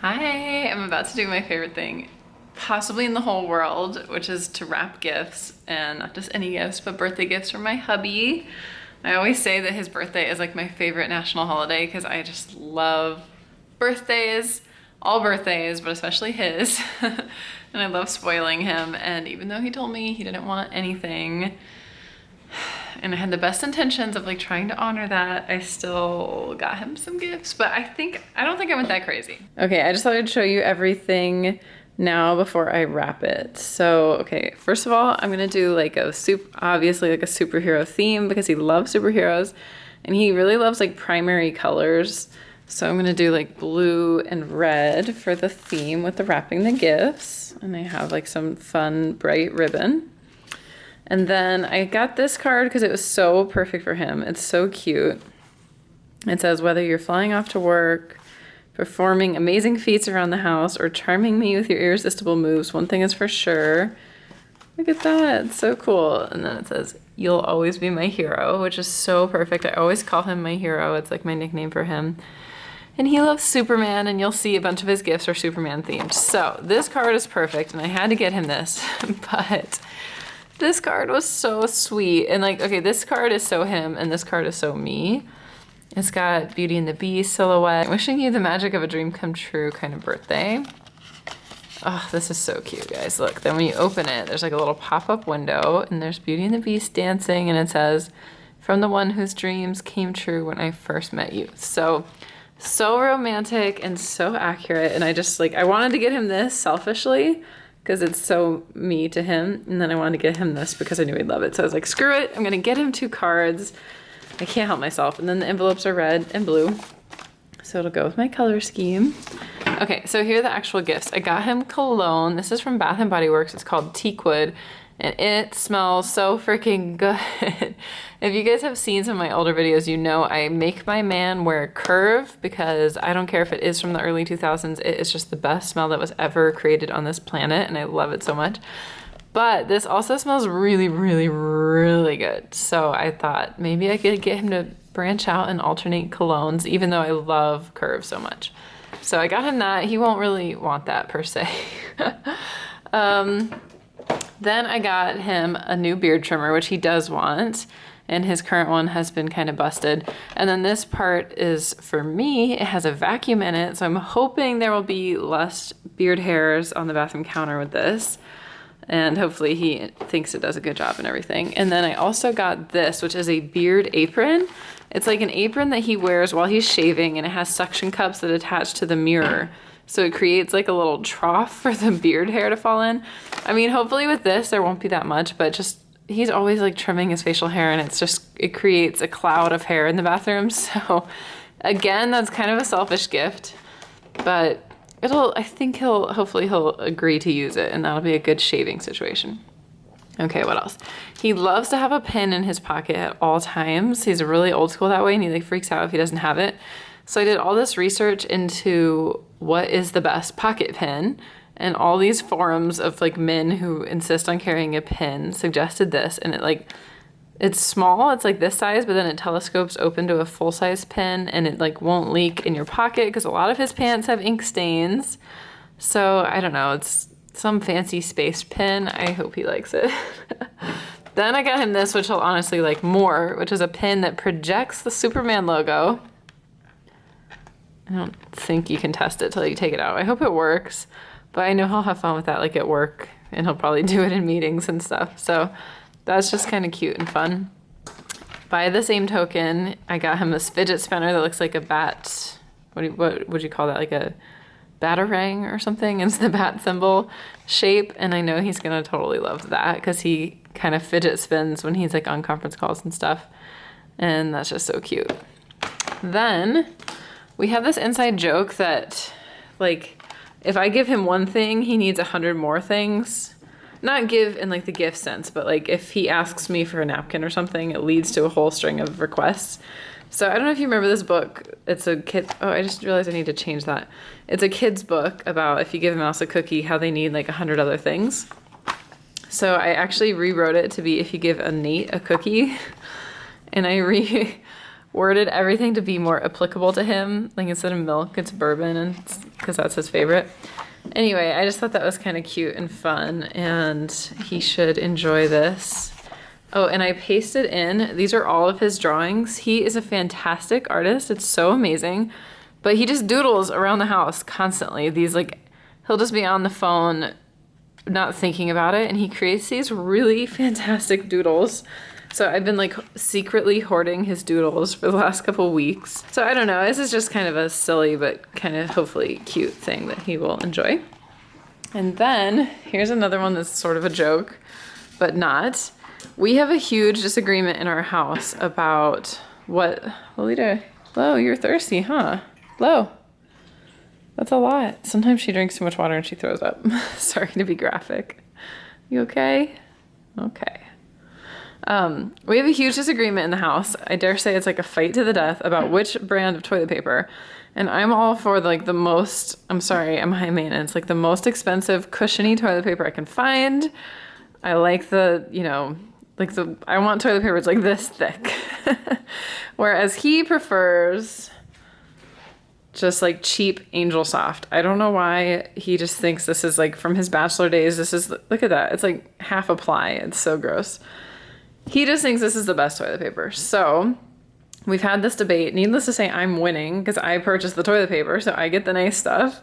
Hi, I'm about to do my favorite thing possibly in the whole world, which is to wrap gifts, and not just any gifts, but birthday gifts from my hubby. I always say that his birthday is like my favorite national holiday because I just love birthdays, all birthdays, but especially his. And I love spoiling him. And even though he told me he didn't want anything, and I had the best intentions of like trying to honor that, I still got him some gifts, but I don't think I went that crazy. Okay, I just thought I'd show you everything now before I wrap it. So, okay, first of all, I'm gonna do like obviously like a superhero theme because he loves superheroes and he really loves like primary colors. So I'm gonna do like blue and red for the theme with the wrapping the gifts. And I have like some fun bright ribbon. And then I got this card because it was so perfect for him. It's so cute. It says, whether you're flying off to work, performing amazing feats around the house, or charming me with your irresistible moves, one thing is for sure. Look at that, it's so cool. And then it says, you'll always be my hero, which is so perfect. I always call him my hero. It's like my nickname for him. And he loves Superman, and you'll see a bunch of his gifts are Superman themed. So this card is perfect, and I had to get him this, but this card was so sweet. And like, okay, this card is so him, and this card is so me. It's got Beauty and the Beast silhouette. Wishing you the magic of a dream come true kind of birthday. Oh, this is so cute, guys. Look, then when you open it, there's like a little pop-up window, and there's Beauty and the Beast dancing, and it says, from the one whose dreams came true when I first met you. So romantic and so accurate. And I wanted to get him this selfishly because it's so me to him. And then I wanted to get him this because I knew he'd love it. So I was like, screw it. I'm going to get him 2 cards. I can't help myself. And then the envelopes are red and blue, so it'll go with my color scheme. Okay, so here are the actual gifts. I got him cologne. This is from Bath & Body Works. It's called Teakwood, and it smells so freaking good. If you guys have seen some of my older videos, you know I make my man wear Curve because I don't care if it is from the early 2000s. It is just the best smell that was ever created on this planet, and I love it so much. But this also smells really, really, really good. So I thought maybe I could get him to branch out and alternate colognes, even though I love Curve so much. So I got him that. He won't really want that per se. Then I got him a new beard trimmer, which he does want, and his current one has been kind of busted. And then this part is for me. It has a vacuum in it, so I'm hoping there will be less beard hairs on the bathroom counter with this. And hopefully he thinks it does a good job and everything. And then I also got this, which is a beard apron. It's like an apron that he wears while he's shaving, and it has suction cups that attach to the mirror. So it creates like a little trough for the beard hair to fall in. I mean, hopefully with this, there won't be that much, but just, he's always like trimming his facial hair, and it creates a cloud of hair in the bathroom. So again, that's kind of a selfish gift, but I think hopefully he'll agree to use it, and that'll be a good shaving situation. Okay, what else? He loves to have a pen in his pocket at all times. He's really old school that way, and he like freaks out if he doesn't have it. So I did all this research into what is the best pocket pen, and all these forums of like men who insist on carrying a pen suggested this, and it's small, it's like this size, but then it telescopes open to a full-size pen, and it like won't leak in your pocket because a lot of his pants have ink stains. So I don't know, it's some fancy space pen. I hope he likes it. Then I got him this, which he'll honestly like more, which is a pen that projects the Superman logo. I don't think you can test it till you take it out. I hope it works, but I know he'll have fun with that like at work, and he'll probably do it in meetings and stuff. So that's just kind of cute and fun. By the same token, I got him this fidget spinner that looks like a bat. What would you call that? Like a batarang or something? It's the bat symbol shape, and I know he's gonna totally love that because he kind of fidget spins when he's like on conference calls and stuff, and that's just so cute. Then we have this inside joke that like if I give him one thing, he needs 100 more things. Not give in like the gift sense, but like if he asks me for a napkin or something, it leads to a whole string of requests. So I don't know if you remember this book. It's a kid. Oh, I just realized I need to change that. It's a kid's book about if you give a mouse a cookie, how they need like 100 other things. So I actually rewrote it to be if you give a Nate a cookie, and I worded everything to be more applicable to him. Like instead of milk, it's bourbon, and because that's his favorite. Anyway, I just thought that was kind of cute and fun, and he should enjoy this. Oh, and I pasted in, these are all of his drawings. He is a fantastic artist. It's so amazing. But he just doodles around the house constantly. These like, he'll just be on the phone not thinking about it, and he creates these really fantastic doodles. So I've been like secretly hoarding his doodles for the last couple weeks. So I don't know, this is just kind of a silly but kind of hopefully cute thing that he will enjoy. And then here's another one that's sort of a joke, but not. We have a huge disagreement in our house about what, Lolita, Lo, you're thirsty, huh? Lo, that's a lot. Sometimes she drinks too much water and she throws up. Sorry to be graphic. You okay? Okay. We have a huge disagreement in the house. I dare say it's like a fight to the death about which brand of toilet paper. And I'm all for like the most, I'm sorry, I'm high maintenance, like the most expensive cushiony toilet paper I can find. I like the, you know, like I want toilet paper that's like this thick. Whereas he prefers just like cheap Angel Soft. I don't know why he just thinks this is like from his bachelor days. This is, look at that. It's like half a ply. It's so gross. He just thinks this is the best toilet paper. So we've had this debate. Needless to say, I'm winning because I purchased the toilet paper, so I get the nice stuff.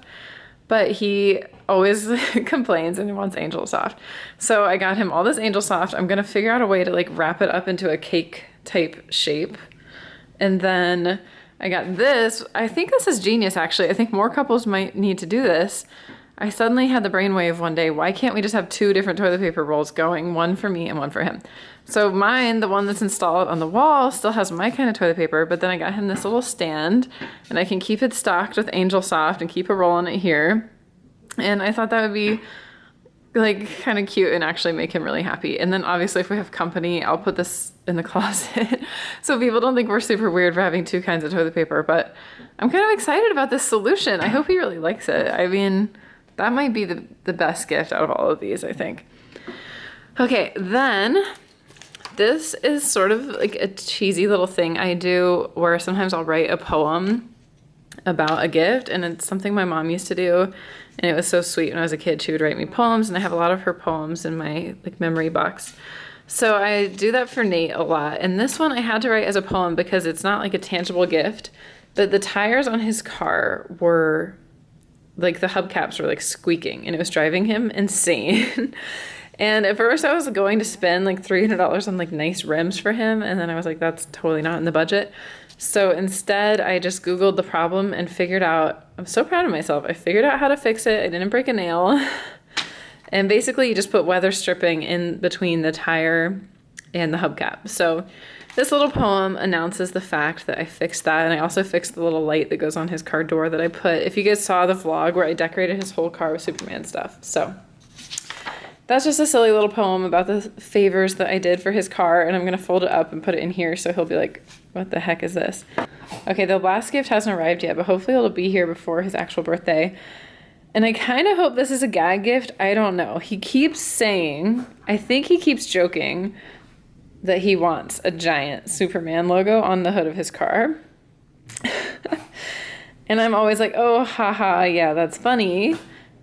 But he always complains and he wants Angel Soft. So I got him all this Angel Soft. I'm going to figure out a way to like wrap it up into a cake type shape. And then I got this. I think this is genius, actually. I think more couples might need to do this. I suddenly had the brainwave one day. Why can't we just have 2 different toilet paper rolls going? One for me and one for him. So mine, the one that's installed on the wall, still has my kind of toilet paper, but then I got him this little stand, and I can keep it stocked with Angel Soft and keep a roll in it here. And I thought that would be like kind of cute and actually make him really happy. And then obviously if we have company, I'll put this in the closet so people don't think we're super weird for having 2 kinds of toilet paper. But I'm kind of excited about this solution. I hope he really likes it. I mean, that might be the best gift out of all of these, I think. Okay, then this is sort of like a cheesy little thing I do where sometimes I'll write a poem about a gift, and it's something my mom used to do, and it was so sweet. When I was a kid, she would write me poems, and I have a lot of her poems in my like memory box. So I do that for Nate a lot, and this one I had to write as a poem because it's not like a tangible gift, but the tires on his car were like the hubcaps were like squeaking, and it was driving him insane. And at first I was going to spend like $300 on like nice rims for him, and then I was like, that's totally not in the budget. So instead I just Googled the problem and figured out, I'm so proud of myself, I figured out how to fix it. I didn't break a nail. And basically you just put weather stripping in between the tire and the hubcap. So this little poem announces the fact that I fixed that, and I also fixed the little light that goes on his car door that I put, if you guys saw the vlog where I decorated his whole car with Superman stuff. So that's just a silly little poem about the favors that I did for his car, and I'm going to fold it up and put it in here so he'll be like, what the heck is this? Okay, the last gift hasn't arrived yet, but hopefully it'll be here before his actual birthday. And I kind of hope this is a gag gift. I don't know. He keeps saying, I think he keeps joking that he wants a giant Superman logo on the hood of his car. And I'm always like, oh, haha, yeah, that's funny.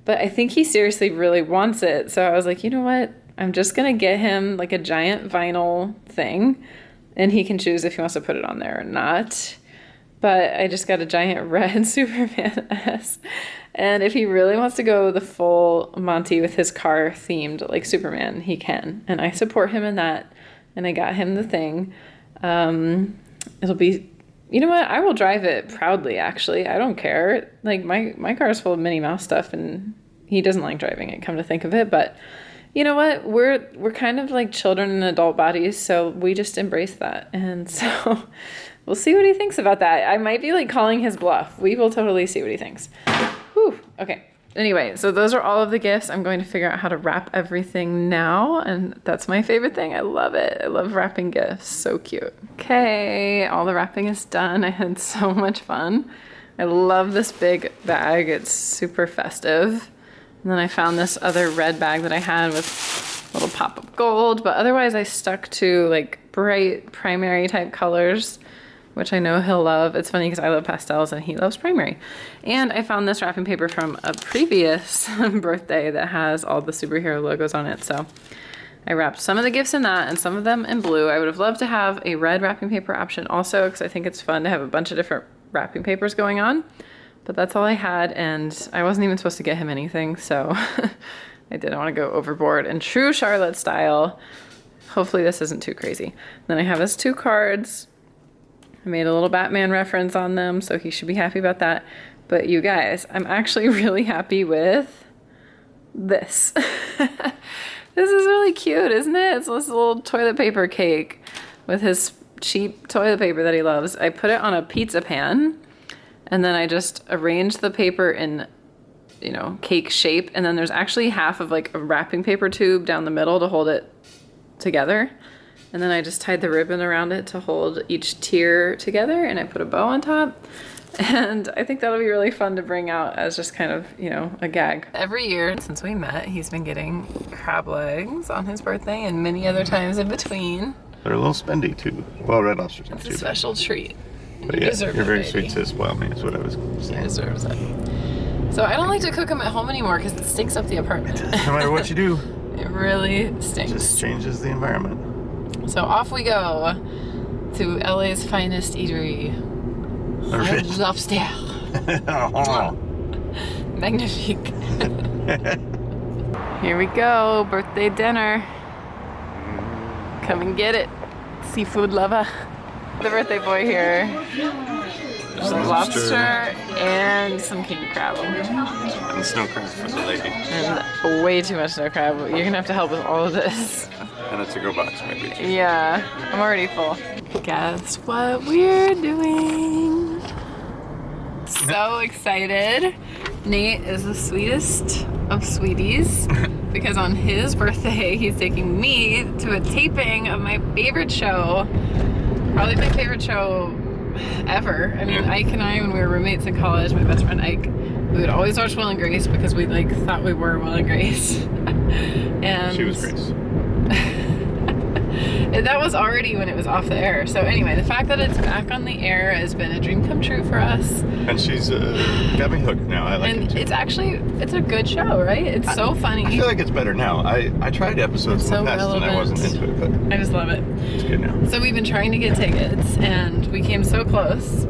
But I think he seriously really wants it. So I was like, you know what? I'm just going to get him like a giant vinyl thing, and he can choose if he wants to put it on there or not. But I just got a giant red Superman S. And if he really wants to go the full Monty with his car themed like Superman, he can. And I support him in that. And I got him the thing. It'll be, you know what? I will drive it proudly, actually. I don't care. Like my car is full of Minnie Mouse stuff, and he doesn't like driving it, come to think of it. But you know what? We're kind of like children in adult bodies, so we just embrace that. And so we'll see what he thinks about that. I might be like calling his bluff. We will totally see what he thinks. Whew. Okay. Anyway, so those are all of the gifts. I'm going to figure out how to wrap everything now, and that's my favorite thing. I love it. I love wrapping gifts. So cute. Okay, all the wrapping is done. I had so much fun. I love this big bag. It's super festive. And then I found this other red bag that I had with a little pop of gold, but otherwise I stuck to like bright primary type colors which I know he'll love. It's funny because I love pastels and he loves primary. And I found this wrapping paper from a previous birthday that has all the superhero logos on it. So I wrapped some of the gifts in that and some of them in blue. I would have loved to have a red wrapping paper option also because I think it's fun to have a bunch of different wrapping papers going on. But that's all I had, and I wasn't even supposed to get him anything, so I didn't want to go overboard. In true Charlotte style, hopefully this isn't too crazy. Then I have his 2 cards. I made a little Batman reference on them, so he should be happy about that. But you guys, I'm actually really happy with this. This is really cute, isn't it? It's this little toilet paper cake with his cheap toilet paper that he loves. I put it on a pizza pan, and then I just arranged the paper in, you know, cake shape. And then there's actually half of like a wrapping paper tube down the middle to hold it together. And then I just tied the ribbon around it to hold each tier together, and I put a bow on top. And I think that'll be really fun to bring out as just kind of, you know, a gag. Every year since we met, he's been getting crab legs on his birthday and many other times in between. They're a little spendy too. Well, Red Lobster's not It's too a special treat. But yeah, you're very sweet to spoil me, is what I was saying. He deserves it. So I don't like to cook them at home anymore because it stinks up the apartment. No matter what you do, It really stinks. it just changes the environment. So off we go to LA's finest eatery. Red Lobster. Oh. Magnifique. Here we go, birthday dinner. Come and get it, seafood lover. The birthday boy here. Some lobster and some king crab. And snow crab for the lady. And way too much snow crab. You're gonna have to help with all of this. And a to-go box, maybe. Yeah, I'm already full. Guess what we're doing? So excited. Nate is the sweetest of sweeties because on his birthday, he's taking me to a taping of my favorite show. Probably my favorite show ever. I mean, Ike and I, when we were roommates in college, my best friend Ike, we would always watch Will and Grace because we like thought we were Will and Grace. And She was Grace. that was already when it was off the air. So anyway, the fact that it's back on the air has been a dream come true for us. And she's got me hooked now. I like it too. It's actually, it's a good show, right? It's so funny. I feel like it's better now. I tried episodes in the past and I wasn't into it, but I just love it. It's good now. So we've been trying to get tickets and we came so close.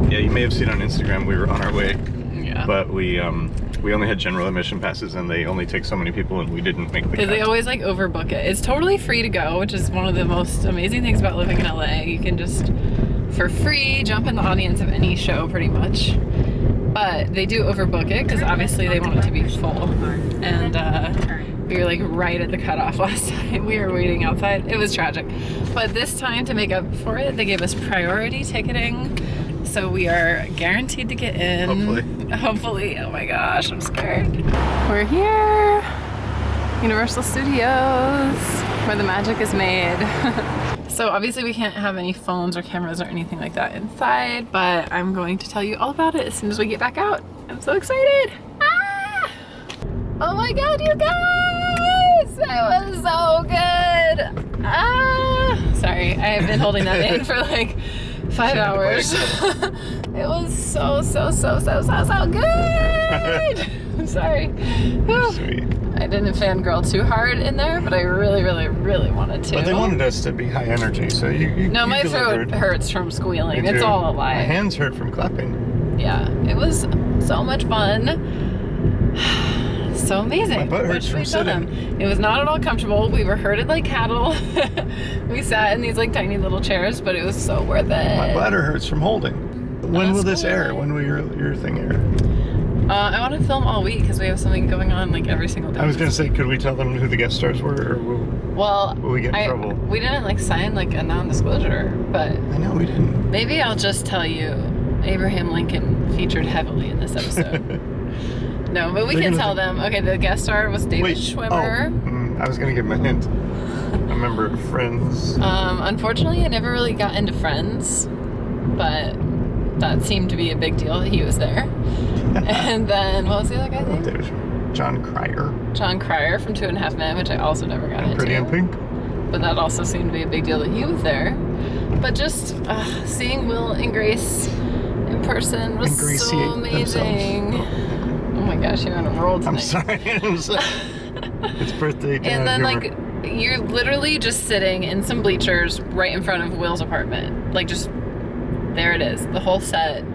Yeah, you may have seen on Instagram we were on our way. Yeah. But we only had general admission passes and they only take so many people and we didn't make the cut. Because they always like overbook it. It's totally free to go, which is one of the most amazing things about living in LA. You can just, for free, jump in the audience of any show pretty much. But they do overbook it because obviously they want it to be full. And we were like right at the cutoff last time. We were waiting outside. It was tragic. But this time, to make up for it, they gave us priority ticketing. So we are guaranteed to get in. Hopefully. Oh my gosh, I'm scared. We're here. Universal Studios, where the magic is made. So obviously we can't have any phones or cameras or anything like that inside, but I'm going to tell you all about it as soon as we get back out. I'm so excited. Ah! Oh my God, you guys! That was so good. Ah! Sorry, I have been holding that in for like 5 hours. It was so good. I'm sorry. Sweet. I didn't fangirl too hard in there, but I really wanted to. But they wanted us to be high energy, so you No, you my delivered. throat hurts from squealing. Me It's too. all a lie. My hands hurt from clapping. Yeah, it was so much fun. So amazing. My butt hurts from sitting. It was not at all comfortable. We were herded like cattle. We sat in these like tiny little chairs, but it was so worth it. My bladder hurts from holding. When will this air? When will your thing air? I want to film all week because we have something going on like every single day. I was gonna say, could we tell them who the guest stars were, or will we get in trouble? We didn't like sign like a non-disclosure, but I know we didn't. maybe I'll just tell you Abraham Lincoln featured heavily in this episode. No, but we can tell them. Okay, the guest star was David Schwimmer. I was gonna give him a hint. I remember Friends. Unfortunately, I never really got into Friends, but that seemed to be a big deal that he was there. And then, what was the other guy's name? David Schwimmer. John Cryer. John Cryer from 2.5 Men, which I also never got into. Pretty in Pink. But that also seemed to be a big deal that he was there. But just seeing Will and Grace in person was so Ingratiate amazing. themselves. Oh my gosh, you're on a roll tonight. I'm sorry. It's birthday day. And then like you're literally just sitting in some bleachers right in front of Will's apartment. Like just there it is, the whole set.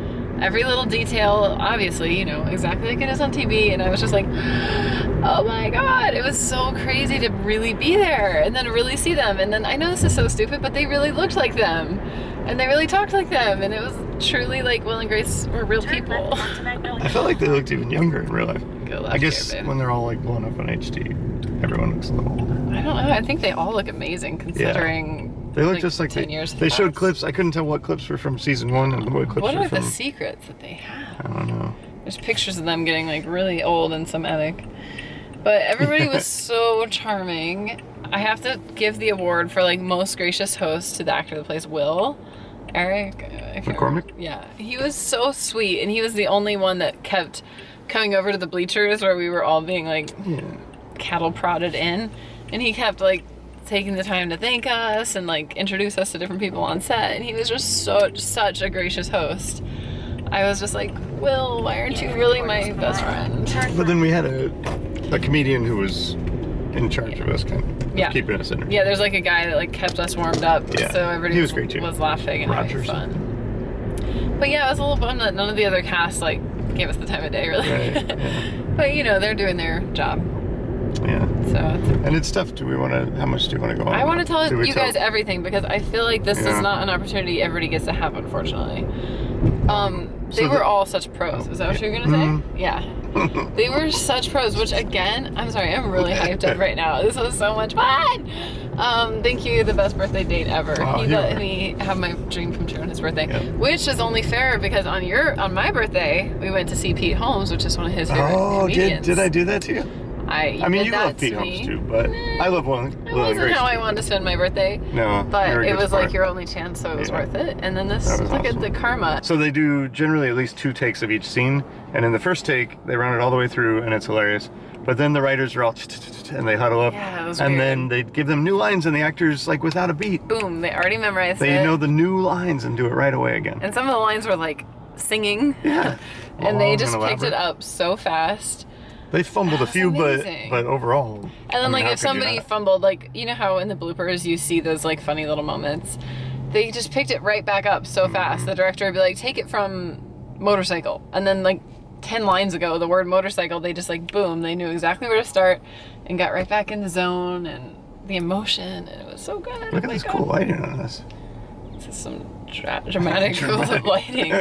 Every little detail, obviously, you know, exactly like it is on TV. And I was just like, oh my God, it was so crazy to really be there and then really see them. And then I know this is so stupid, but they really looked like them and they really talked like them. And it was truly like Will and Grace were real people. I felt like they looked even younger in real life. I guess here, when they're all like blown up on HD, everyone looks a little older. I don't know. I think they all look amazing considering. They look just like 10 years. They showed clips. I couldn't tell what clips were from season 1 and what clips what were are from. the secrets that they have? I don't know. There's pictures of them getting like really old in some attic. But everybody was so charming. I have to give the award for like most gracious host to the actor that plays Will. Eric McCormick? Yeah. He was so sweet and he was the only one that kept coming over to the bleachers where we were all being like cattle prodded in. And he kept like taking the time to thank us and like introduce us to different people on set, and he was just such a gracious host. I was just like, Will, why aren't you really my best friend? But then we had a comedian who was in charge of us, kind of keeping us entertained. Yeah, there's like a guy that like kept us warmed up, so everybody he was great too. Was laughing and having fun. But yeah, it was a little bummed that none of the other cast like gave us the time of day, really. Right, yeah. But you know, they're doing their job. Yeah. So and it's tough. How much do you want to go on? I want to tell you guys everything because I feel like this is not an opportunity everybody gets to have, unfortunately. They were all such pros. Is that what you were gonna say? Yeah. They were such pros, which again, I'm sorry, I'm really hyped up right now. This was so much fun. Thank you, the best birthday date ever. He let me have my dream come true on his birthday, which is only fair because on my birthday, we went to see Pete Holmes, which is one of his favorite comedians. Did I do that to you? I mean, you love Pete Holmes too, but I love Will and Grace. It wasn't how I wanted to spend my birthday. No, but it was like your only chance, so it was worth it. And then this, look at the karma. So they do generally at least 2 takes of each scene, and in the first take, they run it all the way through, and it's hilarious. But then the writers are all and they huddle up, and then they give them new lines, and the actors like without a beat. Boom! They already memorized it. They know the new lines and do it right away again. And some of the lines were like singing. Yeah. And they just picked it up so fast. They fumbled a few, but overall. And then like if somebody fumbled, like you know how in the bloopers you see those like funny little moments, they just picked it right back up so fast. The director would be like, take it from motorcycle, and then like 10 lines ago, the word motorcycle, they just like boom, they knew exactly where to start, and got right back in the zone and the emotion, and it was so good. Look at this cool lighting on this. This is some dramatic lighting.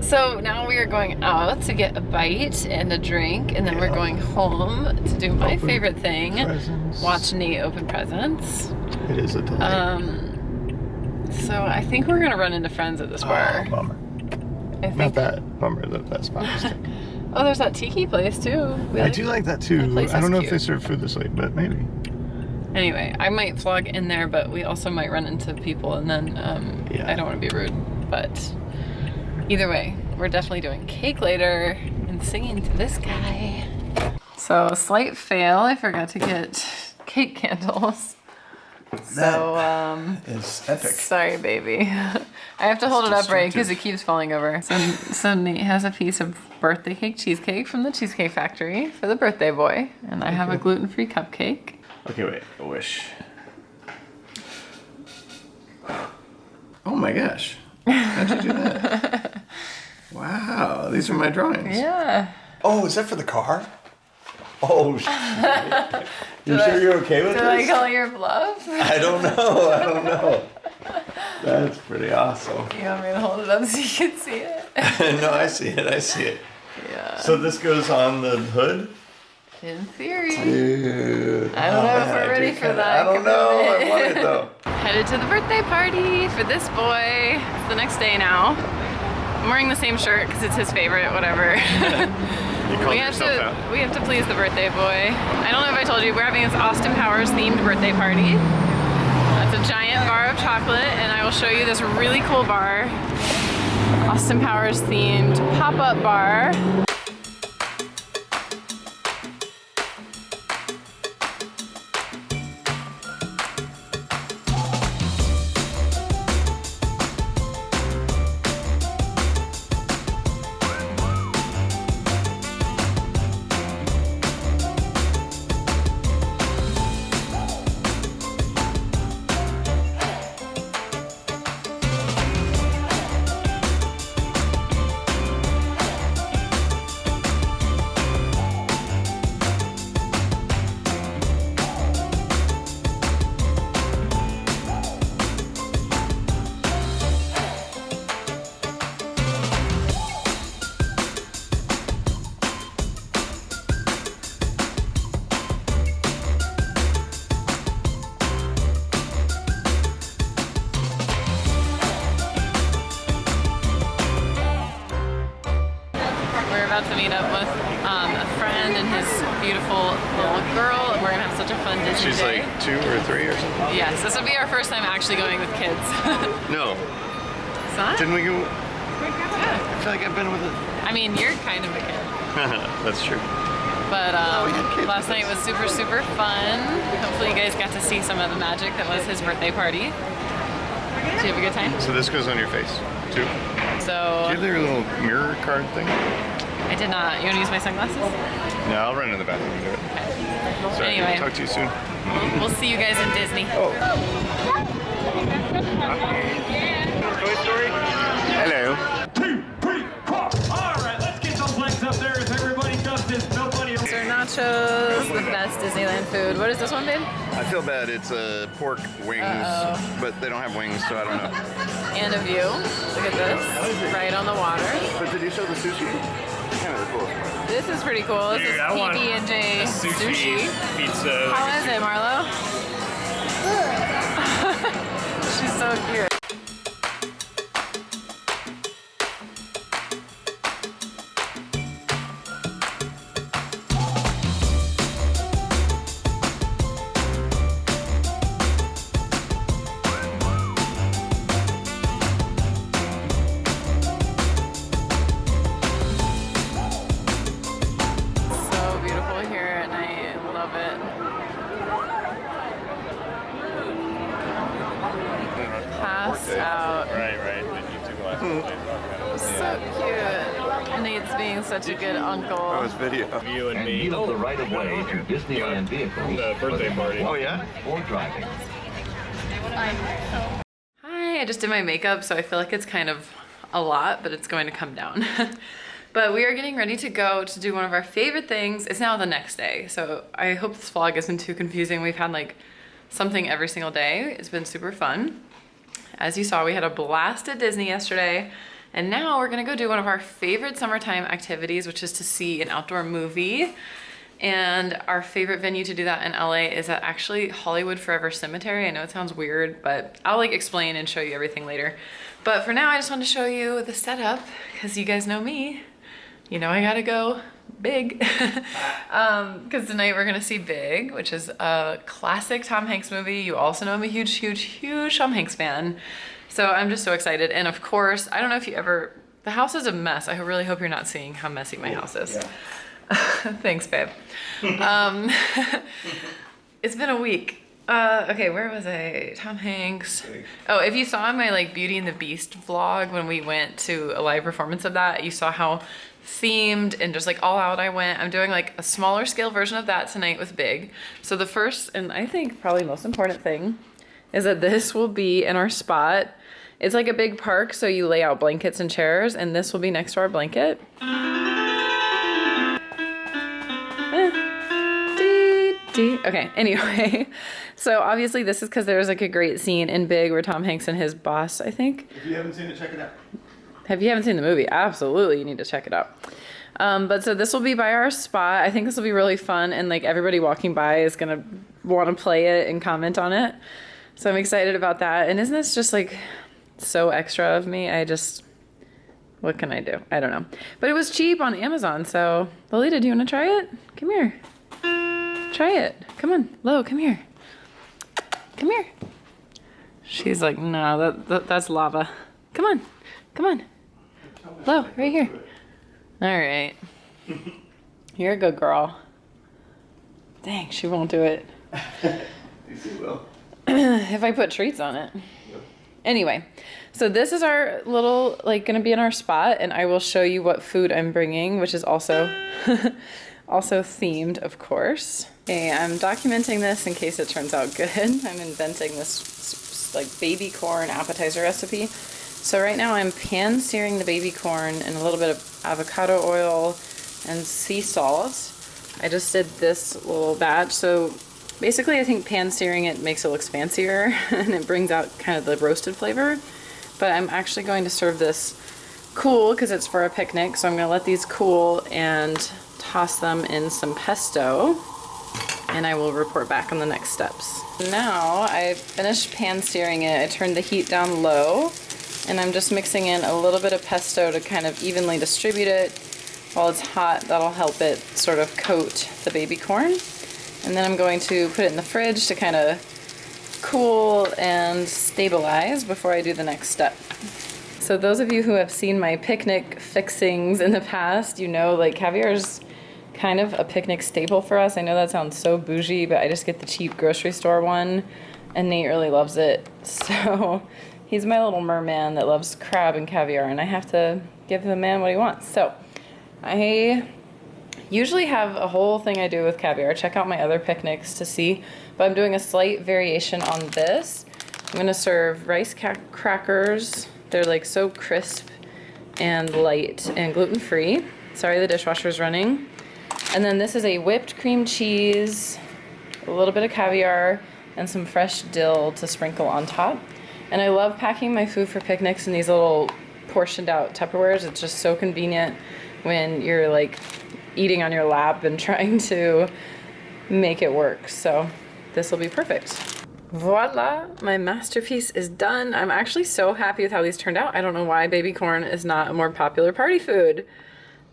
So now we are going out to get a bite and a drink, and then we're going home to do my favorite thing, watch Nate open presents. It is a delight. So I think we're gonna run into friends at this bar. Bummer. Not that bummer that that spot was stuck. Oh, there's that tiki place too. I do like that too. I don't know if they serve food this late, but maybe. Anyway, I might vlog in there, but we also might run into people, and then I don't want to be rude. But either way, we're definitely doing cake later and singing to this guy. So a slight fail. I forgot to get cake candles. That is epic. Sorry, baby. I have to hold it upright because it keeps falling over. So Nate has a piece of birthday cake cheesecake from the Cheesecake Factory for the birthday boy, and I have a gluten-free cupcake. Okay, wait. A wish. Oh my gosh. How'd you do that? Wow, these are my drawings. Yeah. Oh, is that for the car? Oh, shit. You sure you're okay with this? Did I call your bluff? I don't know. That's pretty awesome. You want me to hold it up so you can see it? No, I see it. Yeah. So this goes on the hood? In theory. Dude. I don't know if we're ready for that. I don't know. I want it though. Headed to the birthday party for this boy. It's the next day now. I'm wearing the same shirt because it's his favorite, whatever. We have to please the birthday boy. I don't know if I told you, we're having this Austin Powers themed birthday party. That's a giant bar of chocolate, and I will show you this really cool bar. Austin Powers themed pop-up bar. meet up with a friend and his beautiful little girl, and we're gonna have such a fun Disney She's day. like 2 or 3 or something? Yes, this will be our first time actually going with kids. No. It's not? Didn't we go? Yeah. I feel like I've been with it. I mean, you're kind of a kid. That's true. But we had kids last night was super, super fun. Hopefully you guys got to see some of the magic that was his birthday party. Did you have a good time? So this goes on your face, too? So, Do you have their little mirror card thing? I did not. You want to use my sunglasses? No, I'll run in the bathroom and do it. Okay. Sorry, Anyway. talk to you soon. We'll see you guys in Disney. Oh. Toy Story? Hello. 2, 3, 4. All right, let's get those legs up there. If everybody does this, nobody. Sir Nachos, the best Disneyland food. What is this one, babe? I feel bad. It's pork wings, but they don't have wings, so I don't know. And a view. Look at this. Right on the water. But did you show the sushi? Kind of the coolest part. This is pretty cool. This is PB&J sushi. Pizza. How is it, Marlo? She's so cute. Such a good uncle. That was video. You and me. You know the right of way to Disneyland vehicles. The birthday party. Oh, yeah? For driving. Hi, I just did my makeup, so I feel like it's kind of a lot, but it's going to come down. But we are getting ready to go to do one of our favorite things. It's now the next day, so I hope this vlog isn't too confusing. We've had like something every single day. It's been super fun. As you saw, we had a blast at Disney yesterday. And now we're gonna go do one of our favorite summertime activities, which is to see an outdoor movie. And our favorite venue to do that in LA is at actually Hollywood Forever Cemetery. I know it sounds weird, but I'll like explain and show you everything later. But for now, I just wanted to show you the setup because you guys know me. You know I gotta go big. Because tonight we're gonna see Big, which is a classic Tom Hanks movie. You also know I'm a huge, huge, huge Tom Hanks fan. So I'm just so excited. And of course, I don't know if you ever, the house is a mess. I really hope you're not seeing how messy my house is. Yeah. Thanks, babe. It's been a week. Okay, where was I? Tom Hanks. Oh, if you saw my like Beauty and the Beast vlog when we went to a live performance of that, you saw how themed and just like all out I went. I'm doing like a smaller scale version of that tonight with Big. So the first and I think probably most important thing is that this will be in our spot. It's like a big park, so you lay out blankets and chairs, and this will be next to our blanket. Okay, anyway. So obviously this is because there's like a great scene in Big where Tom Hanks and his boss, I think. If you haven't seen it, check it out. If you haven't seen the movie, absolutely you need to check it out. But so this will be by our spot. I think this will be really fun, and like everybody walking by is gonna want to play it and comment on it. So I'm excited about that. And isn't this just like so extra of me? What can I do? I don't know. But it was cheap on Amazon, so Lolita, do you want to try it? Come here. Try it. Come on, Lo, come here. Come here. She's like, no, that's lava. Come on. Come on. Lo, right here. All right. You're a good girl. Dang, she won't do it. You see, will. If I put treats on it. Yep. Anyway, so this is our little, like, gonna be in our spot, and I will show you what food I'm bringing, which is also also themed, of course. Okay, I'm documenting this in case it turns out good. I'm inventing this like baby corn appetizer recipe. So right now I'm pan searing the baby corn in a little bit of avocado oil and sea salt. I just did this little batch. So basically I think pan searing it makes it look fancier and it brings out kind of the roasted flavor. But I'm actually going to serve this cool because it's for a picnic. So I'm going to let these cool and toss them in some pesto. And I will report back on the next steps. Now I've finished pan searing it. I turned the heat down low. And I'm just mixing in a little bit of pesto to kind of evenly distribute it. while it's hot. That'll help it sort of coat the baby corn. And then I'm going to put it in the fridge to kind of cool and stabilize before I do the next step. So those of you who have seen my picnic fixings in the past, you know like caviar is kind of a picnic staple for us. I know that sounds so bougie, but I just get the cheap grocery store one and Nate really loves it. So he's my little merman that loves crab and caviar, and I have to give the man what he wants. So I usually have a whole thing I do with caviar. Check out my other picnics to see, but I'm doing a slight variation on this. I'm gonna serve rice crackers. They're like so crisp and light and gluten-free. Sorry, the dishwasher's running. And then this is a whipped cream cheese, a little bit of caviar, and some fresh dill to sprinkle on top. And I love packing my food for picnics in these little portioned out Tupperwares. It's just so convenient when you're like eating on your lap and trying to make it work. So this will be perfect. Voila, my masterpiece is done. I'm actually so happy with how these turned out. I don't know why baby corn is not a more popular party food,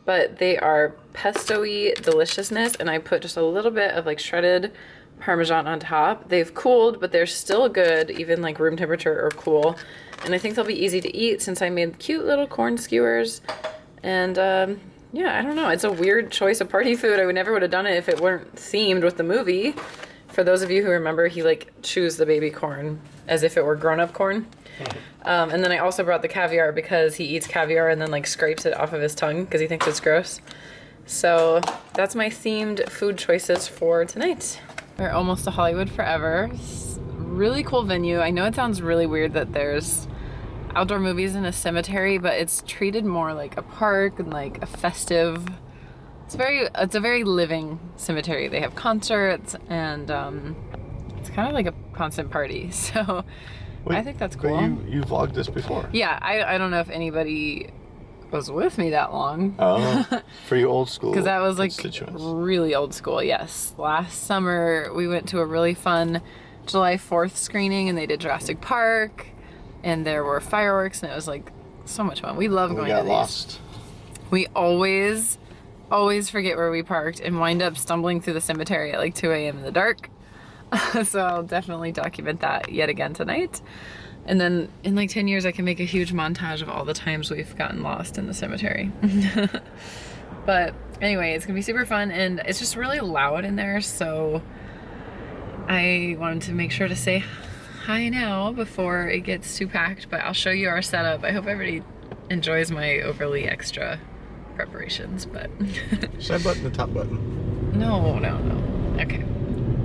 but they are pesto-y deliciousness, and I put just a little bit of like shredded Parmesan on top. They've cooled, but they're still good, even like room temperature or cool. And I think they'll be easy to eat since I made cute little corn skewers. And yeah, I don't know. It's a weird choice of party food. I never would have done it if it weren't themed with the movie. For those of you who remember, he like chews the baby corn as if it were grown-up corn. And then I also brought the caviar because he eats caviar and then like scrapes it off of his tongue because he thinks it's gross. So that's my themed food choices for tonight. We're almost to Hollywood Forever. Really cool venue. I know it sounds really weird that there's outdoor movies in a cemetery, but it's treated more like a park and like a festive. It's a very living cemetery. They have concerts and it's kind of like a constant party. So I think that's cool. But you vlogged this before. Yeah, I don't know if anybody was with me that long. Oh, for you old school. Because that was like really old school, yes. Last summer we went to a really fun July 4th screening and they did Jurassic Park and there were fireworks and it was like so much fun. We love going to these. We got lost. We always forget where we parked and wind up stumbling through the cemetery at like 2 a.m. in the dark. So I'll definitely document that yet again tonight. And then in like 10 years, I can make a huge montage of all the times we've gotten lost in the cemetery. But anyway, it's gonna be super fun and it's just really loud in there. So I wanted to make sure to say hi now before it gets too packed, but I'll show you our setup. I hope everybody enjoys my overly extra preparations, but. Side button, the top button. No. Okay.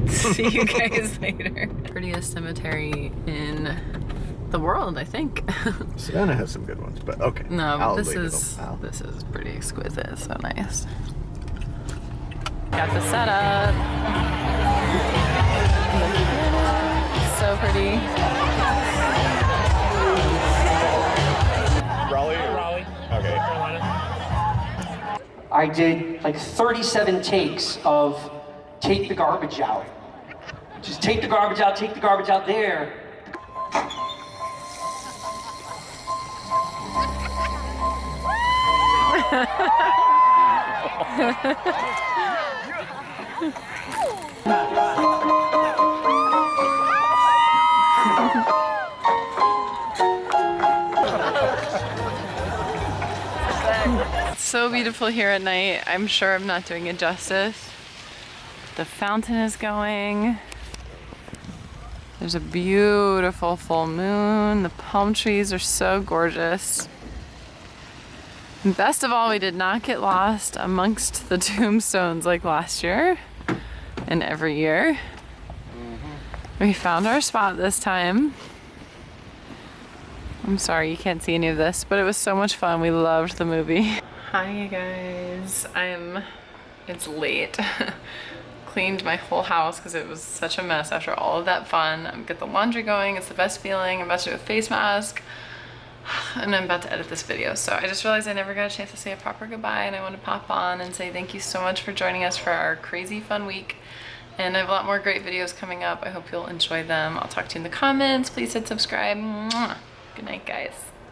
See you guys later. Prettiest cemetery in the world, I think. Savannah has some good ones, but okay. No, but this is pretty exquisite. So nice. Got the setup. So pretty. Raleigh. Okay. I did like 37 takes of take the garbage out. Just take the garbage out there. It's so beautiful here at night. I'm sure I'm not doing it justice. The fountain is going. There's a beautiful full moon. The palm trees are so gorgeous. And best of all, we did not get lost amongst the tombstones like last year and every year. We found our spot this time. I'm sorry you can't see any of this, but it was so much fun. We loved the movie. Hi you guys. It's late. Cleaned my whole house because it was such a mess after all of that fun. I'm got the laundry going. It's the best feeling. I'm about to do a face mask. And I'm about to edit this video. So I just realized I never got a chance to say a proper goodbye, and I want to pop on and say thank you so much for joining us for our crazy fun week. And I have a lot more great videos coming up. I hope you'll enjoy them. I'll talk to you in the comments. Please hit subscribe. Mwah. Good night, guys.